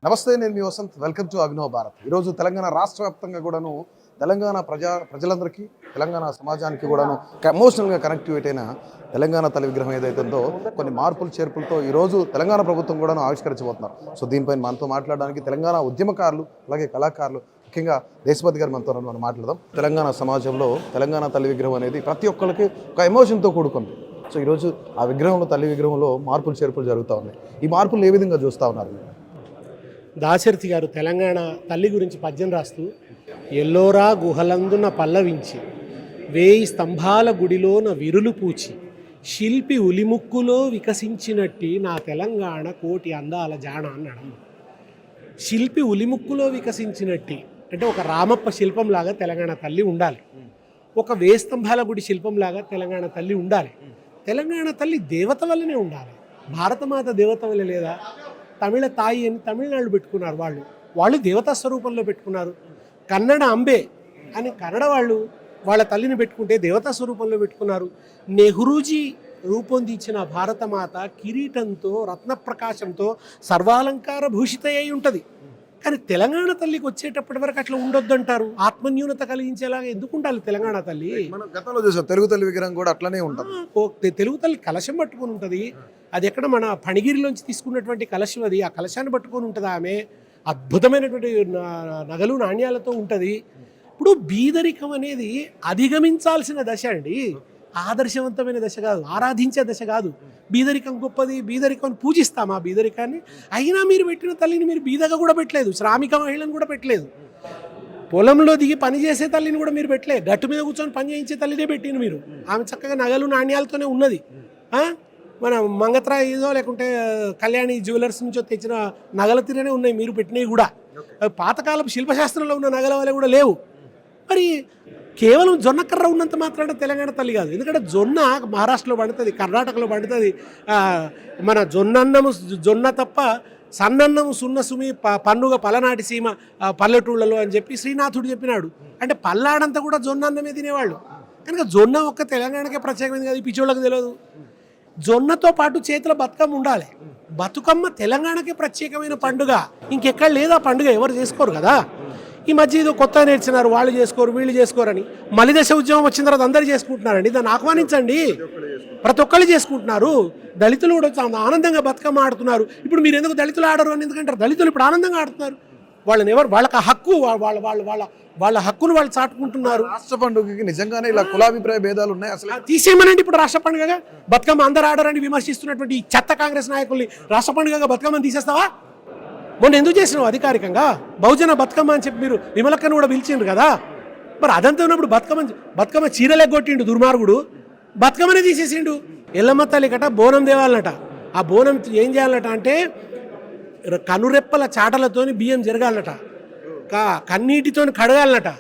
నమస్తే, నేను మీ వసంత్. Welcome to Abhinav Bharat. ఈరోజు తెలంగాణ రాష్ట్ర వ్యాప్తంగా కూడాను తెలంగాణ ప్రజలందరికీ, తెలంగాణ సమాజానికి కూడాను ఎమోషనల్గా కనెక్టివేట్ అయిన తెలంగాణ తల్లి విగ్రహం ఏదైతే ఉందో కొన్ని మార్పులు చేర్పులతో ఈరోజు తెలంగాణ ప్రభుత్వం కూడాను ఆవిష్కరించబోతున్నారు. సో దీనిపైన మనతో మాట్లాడడానికి తెలంగాణ ఉద్యమకారులు, అలాగే కళాకారులు, ముఖ్యంగా దేశపతి గారు మనతో మనం మాట్లాడదాం. తెలంగాణ సమాజంలో తెలంగాణ తల్లి విగ్రహం అనేది ప్రతి ఒక్కరికి ఒక ఎమోషన్తో కూడుకుంది. సో ఈరోజు ఆ విగ్రహంలో, తల్లి విగ్రహంలో మార్పులు చేర్పులు జరుగుతూ ఉన్నాయి. ఈ మార్పులు ఏ విధంగా చూస్తూ ఉన్నారు? దాశరథి గారు తెలంగాణ తల్లి గురించి పద్యం రాస్తూ, ఎల్లోరా గుహలందున పల్లవించి, వేయి స్తంభాల గుడిలోన విరులు పూచి, శిల్పి ఉలిముక్కులో వికసించినట్టి నా తెలంగాణ కోటి అందాల జాణ అన్నాడు. శిల్పి ఉలిముక్కులో వికసించినట్టి అంటే ఒక రామప్ప శిల్పంలాగా తెలంగాణ తల్లి ఉండాలి, ఒక వేయి స్తంభాల గుడి శిల్పంలాగా తెలంగాణ తల్లి ఉండాలి. తెలంగాణ తల్లి దేవత వల్లనే ఉండాలి. భారతమాత దేవత వల్ల లేదా? తమిళ తాయి అని తమిళనాడు పెట్టుకున్నారు, వాళ్ళు దేవతా స్వరూపంలో పెట్టుకున్నారు. కన్నడ అంబే అని కన్నడ వాళ్ళ తల్లిని పెట్టుకుంటే దేవతా స్వరూపంలో పెట్టుకున్నారు. నెహ్రూజీ రూపొందించిన భారతమాత కిరీటంతో, రత్నప్రకాశంతో సర్వాలంకార భూషిత అయి ఉంటుంది. కానీ తెలంగాణ తల్లికి వచ్చేటప్పటి వరకు అట్లా ఉండొద్దంటారు. ఆత్మన్యూనత కలిగించేలాగా ఎందుకు ఉండాలి తెలంగాణ తల్లి? మనం గతంలో చూసాం, తెలుగు తల్లి విగ్రహం కూడా అట్లనే ఉంటుంది. తెలుగు తల్లి కలశం పట్టుకొని ఉంటుంది. అది ఎక్కడ మన ఫణిగిరిలోంచి తీసుకున్నటువంటి కలశం అది. ఆ కలశాన్ని పట్టుకొని ఉంటుంది ఆమె. అద్భుతమైనటువంటి నగలు నాణ్యాలతో ఉంటుంది. ఇప్పుడు బీదరికం అనేది అధిగమించాల్సిన దశ అండి, ఆదర్శవంతమైన దశ కాదు, ఆరాధించే దశ కాదు. బీదరికం గొప్పది, బీదరికం పూజిస్తాం ఆ బీదరికాన్ని. అయినా మీరు పెట్టిన తల్లిని మీరు బీదగా కూడా పెట్టలేదు, శ్రామిక మహిళను కూడా పెట్టలేదు, పొలంలో దిగి పనిచేసే తల్లిని కూడా మీరు పెట్టలేదు, గట్టు మీద కూర్చొని పని చేయించే తల్లినే పెట్టిన మీరు. ఆమె చక్కగా నగలు నాణ్యాలతోనే ఉన్నది. మన మంగత్రా ఏదో లేకుంటే కళ్యాణి జ్యువెలర్స్ నుంచో తెచ్చిన నగల తీరనే ఉన్నాయి మీరు పెట్టినవి కూడా. పాతకాలపు శిల్పశాస్త్రంలో ఉన్న నగల వల్ల కూడా లేవు. మరి కేవలం జొన్న కర్ర ఉన్నంత మాత్రాన తెలంగాణ తల్లి కాదు. ఎందుకంటే జొన్న మహారాష్ట్రలో పండుతుంది, కర్ణాటకలో పండుతుంది. మన జొన్న తప్ప సన్నన్నము సున్న సుమి పన్నుగా పలనాటి సీమ పల్లెటూళ్ళలో అని చెప్పి శ్రీనాథుడు చెప్పినాడు. అంటే పల్లాడంతా కూడా జొన్న అన్నమే తినేవాళ్ళు. కనుక జొన్న ఒక్క తెలంగాణకే ప్రత్యేకమైంది కాదు, ఈ పిచ్చోళ్ళకి తెలియదు. జొన్నతో పాటు చేతిలో బతుకమ్మ ఉండాలి. బతుకమ్మ తెలంగాణకే ప్రత్యేకమైన పండుగ, ఇంకెక్కడ లేదా పండుగ, ఎవరు చేసుకోరు కదా. ఈ మధ్య ఏదో కొత్త నేర్చినారు, వాళ్ళు చేసుకోరు వీళ్ళు చేసుకోరని. మలిదశ ఉద్యమం వచ్చిన తర్వాత అందరూ చేసుకుంటున్నారండి. దాన్ని ఆహ్వానించండి, ప్రతి ఒక్కళ్ళు చేసుకుంటున్నారు. దళితులు కూడా ఆనందంగా బతుకమ్మ ఆడుతున్నారు. ఇప్పుడు మీరు ఎందుకు దళితులు ఆడరు అని ఎందుకంటారు? దళితులు ఇప్పుడు ఆనందంగా ఆడుతున్నారు. వాళ్ళకి హక్కు, వాళ్ళ హక్కును వాళ్ళు చాటుకుంటున్నారు. రాష్ట్ర పండుగకి నిజంగానే ఇలా కులాభిప్రాయ భేదాలు ఉన్నాయి. అసలు తీసేయమనండి. ఇప్పుడు రాష్ట్ర పండుగగా బతుకమ్మ అందరూ ఆడరని విమర్శిస్తున్నటువంటి చెత్త కాంగ్రెస్ నాయకుల్ని రాష్ట్ర పండుగగా బతుకమ్మని తీసేస్తావా? మొన్న ఎందుకు చేసినావు అధికారికంగా? బహుజన బతుకమ్మ అని చెప్పి మీరు విమలక్కను కూడా పిలిచిండ్రు కదా. మరి అదంతా ఉన్నప్పుడు బతుకమ్మ చీరలెగ్గొట్టిండు దుర్మార్గుడు, బతుకమ్మనే తీసేసిండు. ఎల్లమ్మ తల్లి కట బోనం దేవాలన్నట. ఆ బోనం ఏం చేయాలన్నట అంటే కనురెప్పల చాటలతోని బియ్యం జరగాలన్నట, కన్నీటితోని కడగాలన్నట,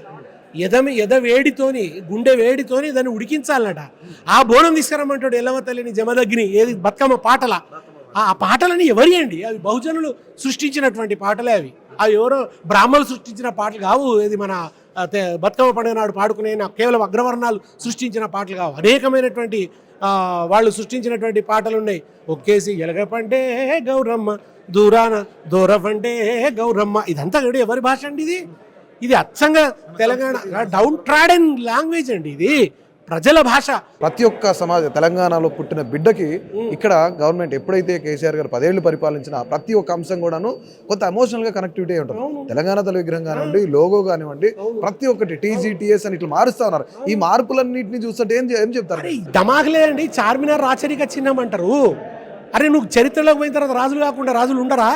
ఎద వేడితోని, గుండె వేడితోని దాన్ని ఉడికించాలన్నట. ఆ బోనం తీసుకురమ్మంటాడు ఎల్లమ్మ తల్లిని జమదగ్ని. ఏది బతుకమ్మ పాటల. ఆ పాటలని ఎవరి అండి? అవి బహుజనులు సృష్టించినటువంటి పాటలే. అవి ఎవరో బ్రాహ్మణులు సృష్టించిన పాటలు కావు. ఇది మన బతుకమ్మ పండుగ నాడు పాడుకునే కేవలం అగ్రవర్ణాలు సృష్టించిన పాటలు కావు. అనేకమైనటువంటి వాళ్ళు సృష్టించినటువంటి పాటలు ఉన్నాయి. ఒక్కేసి ఎలగపండే గౌరమ్మ, దూరాన దూరపండే గౌరమ్మ. ఇదంతా కూడా ఎవరి భాష అండి? ఇది అచ్చంగా తెలంగాణ డౌన్ ట్రాడెన్ లాంగ్వేజ్ అండి. ఇది ప్రజల భాష. ప్రతి ఒక్క తెలంగాణలో పుట్టిన బిడ్డకి ఇక్కడ గవర్నమెంట్ ఎప్పుడైతే కేసీఆర్ గారు 10 ఏళ్ళు పరిపాలించిన ప్రతి ఒక్క అంశం కూడాను కొంత ఎమోషనల్ గా కనెక్టివిటీ ఉంటుంది. తెలంగాణ తల్లి విగ్రహం కానివ్వండి, లోగో కానివ్వండి, ప్రతి ఒక్కటి TGTS అని ఇట్లా మారుస్తా ఉన్నారు. ఈ మార్పులన్నింటినీ చూస్తుంటే ఏం చెప్తారు? దమాగలేదండి. చార్మినార్ రాచరిక చిహ్నం అంటారు. అరే నువ్వు చరిత్రలోకి పోయిన తర్వాత రాజులు కాకుండా రాజులు ఉండరా?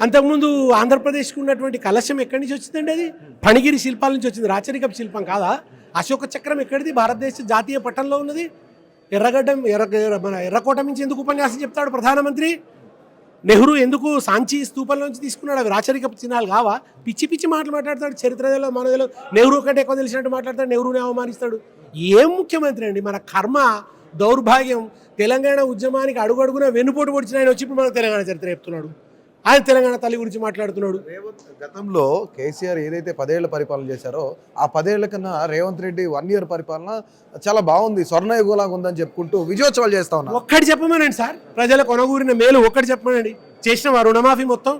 అంతకుముందు ఆంధ్రప్రదేశ్కి ఉన్నటువంటి కలశం ఎక్కడి నుంచి వచ్చిందండి? అది ఫణిగిరి శిల్పాల నుంచి వచ్చింది. రాచరిక శిల్పం కాదా? అశోక చక్రం ఎక్కడిది? భారతదేశ జాతీయ పటంలో ఉన్నది. మన ఎర్రకోట నుంచి ఎందుకు ఉపన్యాసం చెప్తాడు ప్రధానమంత్రి? నెహ్రూ ఎందుకు సాంచి స్తూపంలోంచి తీసుకున్నాడు? అవి రాచరిక చిహ్నాలు కావా? పిచ్చి పిచ్చి మాటలు మాట్లాడతాడు. చరిత్రలో మనలో నెహ్రూ కంటే ఎక్కువ తెలిసినట్టు మాట్లాడతాడు, నెహ్రూని అవమానిస్తాడు. ఏం ముఖ్యమంత్రి అండి? మన కర్మ దౌర్భాగ్యం. తెలంగాణ ఉద్యమానికి అడుగడుగున వెన్నుపోటు పొడిచిన ఆయన వచ్చి ఇప్పుడు మన తెలంగాణ చరిత్ర చెప్తున్నాడు. ఆయన తెలంగాణ తల్లి గురించి మాట్లాడుతున్నాడు. గతంలో కేసీఆర్ ఏదైతే 10 ఏళ్ల పరిపాలన చేశారో ఆ 10 ఏళ్ల కన్నా రేవంత్ రెడ్డి 1 ఇయర్ పరిపాలన చాలా బాగుంది, స్వర్ణయుగంలాగా ఉందని చెప్పుకుంటూ విజయోత్సవాలు చేస్తా ఉన్నారు. ఒక్కటి చెప్పమనండి సార్, ప్రజల కొనగూరిన మేలు ఒక్కటి చెప్పమనండి. చేసిన రుణమాఫీ మొత్తం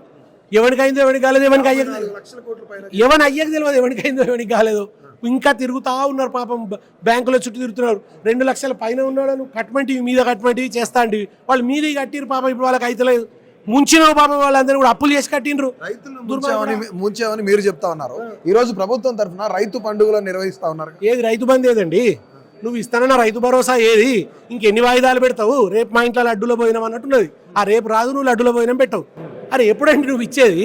ఎవరికి అయిందో ఎవరికి కాలేదు, ఎవరికి అయ్యక లక్షల కోట్ల పైన ఎవరి అయ్యకు తెలియదు, ఎవరికి అయిందో ఎవరికి కాలేదు. ఇంకా తిరుగుతా ఉన్నారు పాపం, బ్యాంకులో చుట్టూ తిరుగుతున్నారు. 2 లక్షల పైన ఉన్నాడు, కట్మంటివి మీద కట్మంటివి చేస్తా అండి, వాళ్ళు మీది కట్టిరు పాపం, ఇప్పుడు వాళ్ళకి అయితలేదు. ముంచినావు పాపం, వాళ్ళందరూ కూడా అప్పులు చేసి కట్టిండ్రు. రైతులు ముంచామని మీరు చెప్తా ఉన్నారు. ఈ రోజు ప్రభుత్వం తరఫున రైతు పండుగలను నిర్వహిస్తా ఉన్నారు. ఏది రైతు బంధు ఏదండి? నువ్వు ఇస్తానన్న రైతు భరోసా ఏది? ఇంకెన్ని వాయిదాలు పెడతావు? రేపు మా ఇంట్లో లడ్డూలో పోయినాం అన్నట్టున్నది. ఆ రేపు రాదు, నువ్వు లడ్డూలో పోయినా పెట్టవు. అరే ఎప్పుడంటే నువ్వు ఇచ్చేది?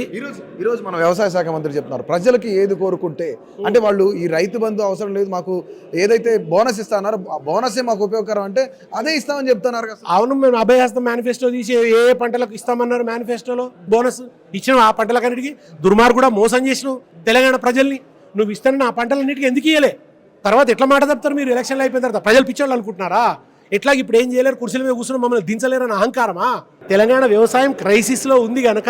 ఈరోజు మన వ్యవసాయ శాఖ మంత్రి చెప్తున్నారు, ప్రజలకి ఏది కోరుకుంటే అంటే వాళ్ళు ఈ రైతు బంధు అవసరం లేదు, మాకు ఏదైతే బోనస్ ఇస్తారో ఆ బోనసే మాకు ఉపయోగకరం అంటే అదే ఇస్తామని చెప్తున్నారు కదా. అవును, మేము అభయహస్తం మేనిఫెస్టో తీసి ఏ పంటలకు ఇస్తామన్నారు మేనిఫెస్టోలో బోనస్ ఇచ్చినావు. ఆ పంటలకన్నిటికీ దుర్మార్గుడా మోసం చేసినావు తెలంగాణ ప్రజల్ని. నువ్వు ఇస్తానని ఆ పంటలన్నిటికీ ఎందుకు ఇయ్యలే? తర్వాత ఎట్లా మాట చెప్తారు మీరు? ఎలక్షన్లు అయిపోయిన తర్వాత ప్రజలు పిచ్చోళ్ళు అనుకుంటున్నారా? ఎట్లా ఇప్పుడు ఏం చేయలేరు, కుర్చీల మీద కూర్చొని మమ్మల్ని దించలేరని అహంకారమా? తెలంగాణ వ్యవసాయం క్రైసిస్లో ఉంది కనుక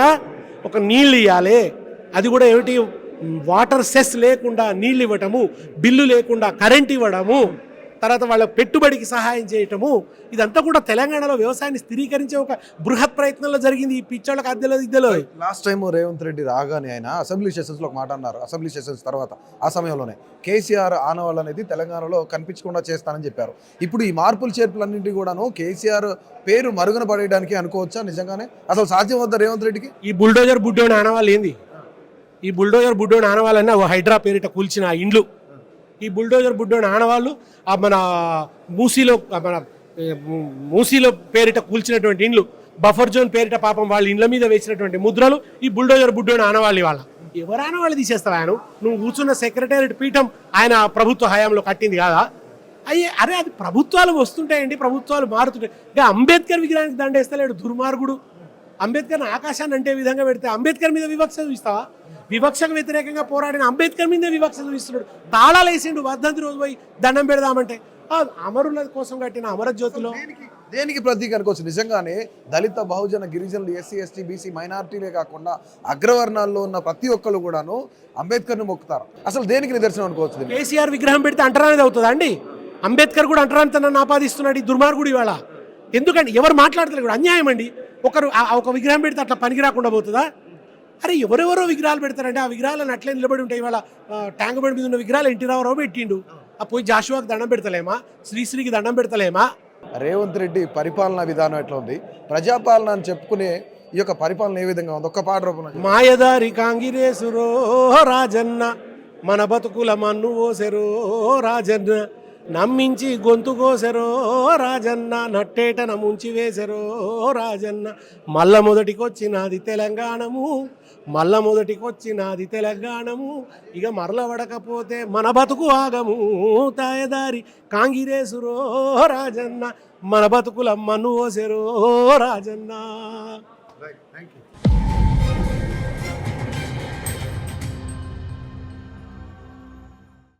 ఒక నీళ్ళు ఇవ్వాలి. అది కూడా ఏమిటి? వాటర్ సెస్ లేకుండా నీళ్ళు ఇవ్వటము, బిల్లు లేకుండా కరెంట్ ఇవ్వడము, తర్వాత వాళ్ళ పెట్టుబడికి సహాయం చేయటము, ఇదంతా కూడా తెలంగాణలో వ్యవసాయాన్ని స్థిరీకరించే ఒక బృహత్ ప్రయత్నంలో జరిగింది. ఈ పిచ్చోళ్ళకి అద్దెలో ఇద్దెలో. లాస్ట్ టైం రేవంత్ రెడ్డి రాగానే ఆయన అసెంబ్లీ సెషన్స్లో ఒక మాట అన్నారు. అసెంబ్లీ సెషన్స్ తర్వాత ఆ సమయంలోనే కేసీఆర్ ఆనవాళ్ళు అనేది తెలంగాణలో కనిపించకుండా చేస్తానని చెప్పారు. ఇప్పుడు ఈ మార్పులు చేర్పులన్నింటినీ కూడాను కేసీఆర్ పేరు మరుగున పడేయడానికి అనుకోవచ్చా? నిజంగానే అసలు సాధ్యం వద్ద రేవంత్ రెడ్డికి? ఈ బుల్డోజర్ బుడ్డోని ఆనవాళ్ళు ఏంది? ఈ బుల్డోజర్ బుడ్డోని ఆనవాళ్ళన్నా హైడ్రా పేరిట కూల్చిన ఆ ఇండ్లు. ఈ బుల్డోజర్ బుడ్డోని ఆనవాళ్ళు మన మూసీలో పేరిట కూల్చినటువంటి ఇండ్లు, బఫర్ జోన్ పేరిట పాపం వాళ్ళ ఇండ్ల మీద వేసినటువంటి ముద్రలు ఈ బుల్డోజర్ బుడ్డోని ఆనవాళ్ళు. వాళ్ళ ఎవరు ఆనవాళ్ళు తీసేస్తావు? ఆయన నువ్వు కూర్చున్న సెక్రటేరియట్ పీఠం ఆయన ప్రభుత్వ హయాంలో కట్టింది కాదా? అరే అది ప్రభుత్వాలు వస్తుంటాయండి, ప్రభుత్వాలు మారుతుంటాయి. ఇంకా అంబేద్కర్ విగ్రహానికి దండేస్తలేడు దుర్మార్గుడు. అంబేద్కర్ని ఆకాశాన్ని అంటే విధంగా పెడితే అంబేద్కర్ మీద వివక్ష చూపిస్తావా? వివక్షకు వ్యతిరేకంగా పోరాడిన అంబేద్కర్ మీదే వివక్ష చూపిస్తున్నాడు. తాళాలు వేసిండు వర్ధంతి రోజు పోయి దండం పెడదామంటే. అమరుల కోసం కట్టిన అమరజ్యోతిలో దేనికి ప్రతీక అనుకోవచ్చు? నిజంగానే దళిత, బహుజన, గిరిజనులు, ఎస్సీ, ఎస్టీ, బీసీ మైనారిటీలే కాకుండా అగ్రవర్ణాల్లో ఉన్న ప్రతి ఒక్కరు కూడాను అంబేద్కర్ని మొక్కుతారు. అసలు దేనికి నిదర్శనం అనుకోవచ్చు? కేసీఆర్ విగ్రహం పెడితే అంటరానిది అవుతుందా అండి? అంబేద్కర్ కూడా అంటరానితనాన్ని ఆపాదిస్తున్నాడు ఈ దుర్మార్గుడు ఇవాళ. ఎందుకండి ఎవరు మాట్లాడతలేదు కూడా అన్యాయం అండి. ఒక విగ్రహం పెడితే అట్లా పనికి రాకుండా పోతుందా? అరే ఎవరెవరో విగ్రహాలు పెడతారంటే ఆ విగ్రహాలను అట్లే నిలబడి ఉంటాయి. ఇవాళ ట్యాంక్ బండ్ మీద ఉన్న విగ్రహాలు ఎన్టీ రామారావు పెట్టిండు. ఆ పోయి జాషువాకి దండం పెడతలేమా? శ్రీశ్రీకి దండం పెడతలేమా? రేవంత్ రెడ్డి పరిపాలనా విధానం ఎట్లా ఉంది? ప్రజాపాలన అని చెప్పుకునే ఈ యొక్క పరిపాలన ఏ విధంగా ఉంది? ఒక్క పాట రూపంలో. మాయదారి కాంగిరేసురో రాజన్న, మన బతుకుల మన్ను ఓసెరో రాజన్న, నమ్మించి గొంతు కోసెరో రాజన్న, నట్టేటన ముంచి వేసెరో రాజన్న, మల్ల మొదటికొచ్చినది తెలంగాణము, మల్ల మొదటికొచ్చినది తెలంగాణము, ఇక మరల పడకపోతే మన బతుకు ఆగము, తాయదారి కాంగిరేసురో రాజన్న, మన బతుకుల మన్ను ఓసెరో రాజన్న.